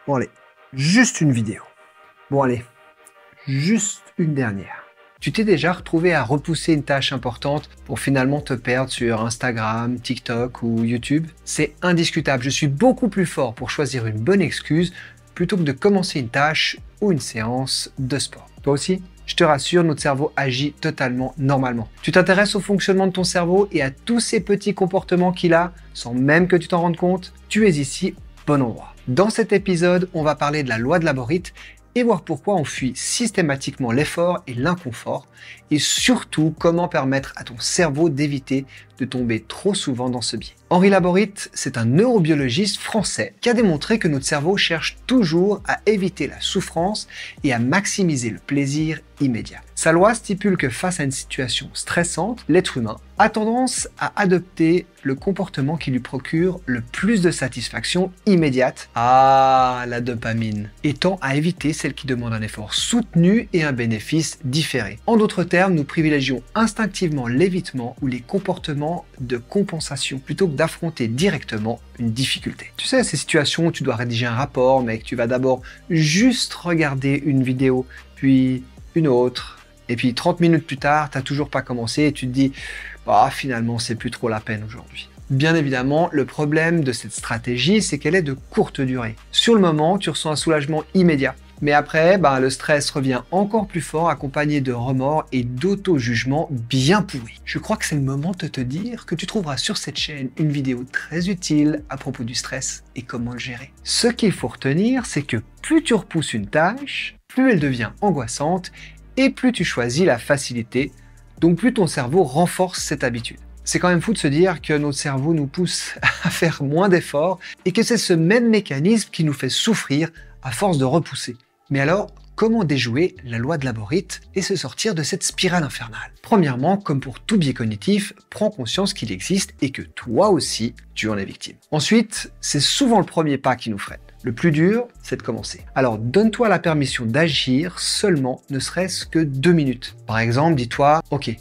Bon allez, juste une vidéo. Bon allez, juste une dernière. Tu t'es déjà retrouvé à repousser une tâche importante pour finalement te perdre sur Instagram, TikTok ou YouTube? C'est indiscutable, je suis beaucoup plus fort pour choisir une bonne excuse plutôt que de commencer une tâche ou une séance de sport. Toi aussi? Je te rassure, notre cerveau agit totalement normalement. Tu t'intéresses au fonctionnement de ton cerveau et à tous ces petits comportements qu'il a, sans même que tu t'en rendes compte? Tu es ici au bon endroit. Dans cet épisode, on va parler de la loi de Laborite et voir pourquoi on fuit systématiquement l'effort et l'inconfort, et surtout comment permettre à ton cerveau d'éviter de tomber trop souvent dans ce biais. Henri Laborite, c'est un neurobiologiste français qui a démontré que notre cerveau cherche toujours à éviter la souffrance et à maximiser le plaisir immédiat. Sa loi stipule que face à une situation stressante, l'être humain a tendance à adopter le comportement qui lui procure le plus de satisfaction immédiate, la dopamine, et tend à éviter celle qui demande un effort soutenu et un bénéfice différé. En d'autres termes, nous privilégions instinctivement l'évitement ou les comportements de compensation plutôt que d'affronter directement une difficulté. Tu sais, ces situations où tu dois rédiger un rapport, mais que tu vas d'abord juste regarder une vidéo, puis une autre, et puis 30 minutes plus tard, tu n'as toujours pas commencé et tu te dis finalement, c'est plus trop la peine aujourd'hui. Bien évidemment, le problème de cette stratégie, c'est qu'elle est de courte durée. Sur le moment, tu ressens un soulagement immédiat. Mais après, le stress revient encore plus fort, accompagné de remords et d'auto-jugement bien pourris. Je crois que c'est le moment de te dire que tu trouveras sur cette chaîne une vidéo très utile à propos du stress et comment le gérer. Ce qu'il faut retenir, c'est que plus tu repousses une tâche, plus elle devient angoissante et plus tu choisis la facilité, donc plus ton cerveau renforce cette habitude. C'est quand même fou de se dire que notre cerveau nous pousse à faire moins d'efforts et que c'est ce même mécanisme qui nous fait souffrir à force de repousser. Mais alors, comment déjouer la loi de Laborite et se sortir de cette spirale infernale? Premièrement, comme pour tout biais cognitif, prends conscience qu'il existe et que toi aussi, tu en es victime. Ensuite, c'est souvent le premier pas qui nous freine. Le plus dur, c'est de commencer. Alors, donne-toi la permission d'agir seulement, ne serait-ce que 2 minutes. Par exemple, dis-toi, ok,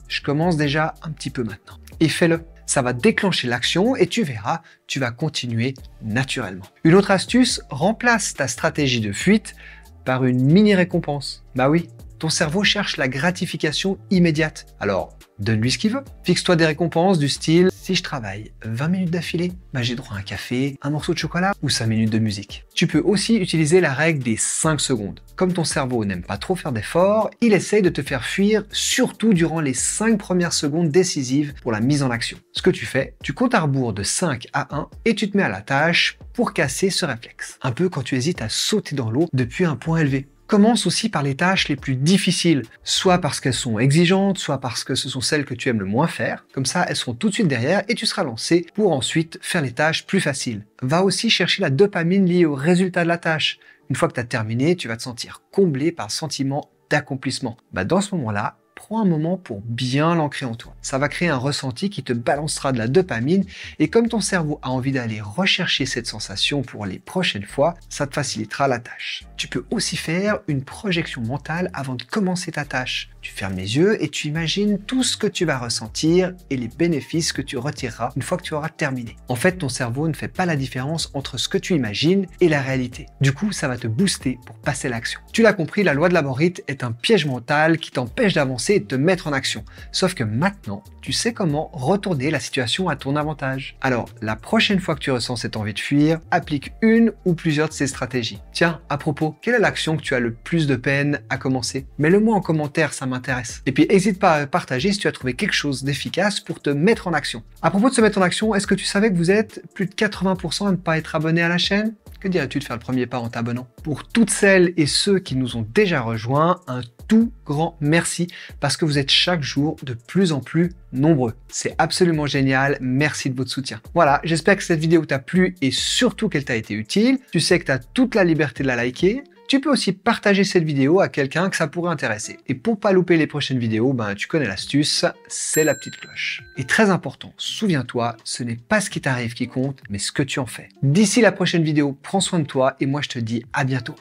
je commence déjà un petit peu maintenant. Et fais-le. Ça va déclencher l'action et tu verras, tu vas continuer naturellement. Une autre astuce, remplace ta stratégie de fuite par une mini récompense. Bah oui, ton cerveau cherche la gratification immédiate. Alors, donne-lui ce qu'il veut. Fixe-toi des récompenses du style, si je travaille 20 minutes d'affilée, j'ai droit à un café, un morceau de chocolat ou 5 minutes de musique. Tu peux aussi utiliser la règle des 5 secondes. Comme ton cerveau n'aime pas trop faire d'efforts, il essaye de te faire fuir, surtout durant les 5 premières secondes décisives pour la mise en action. Ce que tu fais, tu comptes à rebours de 5 à 1 et tu te mets à la tâche pour casser ce réflexe. Un peu quand tu hésites à sauter dans l'eau depuis un point élevé. Commence aussi par les tâches les plus difficiles, soit parce qu'elles sont exigeantes, soit parce que ce sont celles que tu aimes le moins faire. Comme ça, elles seront tout de suite derrière et tu seras lancé pour ensuite faire les tâches plus faciles. Va aussi chercher la dopamine liée au résultat de la tâche. Une fois que tu as terminé, tu vas te sentir comblé par un sentiment d'accomplissement. Dans ce moment-là, prends un moment pour bien l'ancrer en toi. Ça va créer un ressenti qui te balancera de la dopamine et comme ton cerveau a envie d'aller rechercher cette sensation pour les prochaines fois, ça te facilitera la tâche. Tu peux aussi faire une projection mentale avant de commencer ta tâche. Tu fermes les yeux et tu imagines tout ce que tu vas ressentir et les bénéfices que tu retireras une fois que tu auras terminé. En fait, ton cerveau ne fait pas la différence entre ce que tu imagines et la réalité. Du coup, ça va te booster pour passer à l'action. Tu l'as compris, la loi de Laborite est un piège mental qui t'empêche d'avancer et de te mettre en action. Sauf que maintenant, tu sais comment retourner la situation à ton avantage. Alors, la prochaine fois que tu ressens cette envie de fuir, applique une ou plusieurs de ces stratégies. Tiens, à propos, quelle est l'action que tu as le plus de peine à commencer? Mets-le-moi en commentaire, ça m'intéresse. Et puis, n'hésite pas à partager si tu as trouvé quelque chose d'efficace pour te mettre en action. À propos de se mettre en action, est-ce que tu savais que vous êtes plus de 80% à ne pas être abonné à la chaîne? Que dirais-tu de faire le premier pas en t'abonnant? Pour toutes celles et ceux qui nous ont déjà rejoints, un tout grand merci parce que vous êtes chaque jour de plus en plus nombreux. C'est absolument génial. Merci de votre soutien. Voilà, j'espère que cette vidéo t'a plu et surtout qu'elle t'a été utile. Tu sais que tu as toute la liberté de la liker. Tu peux aussi partager cette vidéo à quelqu'un que ça pourrait intéresser. Et pour pas louper les prochaines vidéos, tu connais l'astuce, c'est la petite cloche. Et très important, souviens-toi, ce n'est pas ce qui t'arrive qui compte, mais ce que tu en fais. D'ici la prochaine vidéo, prends soin de toi et moi je te dis à bientôt.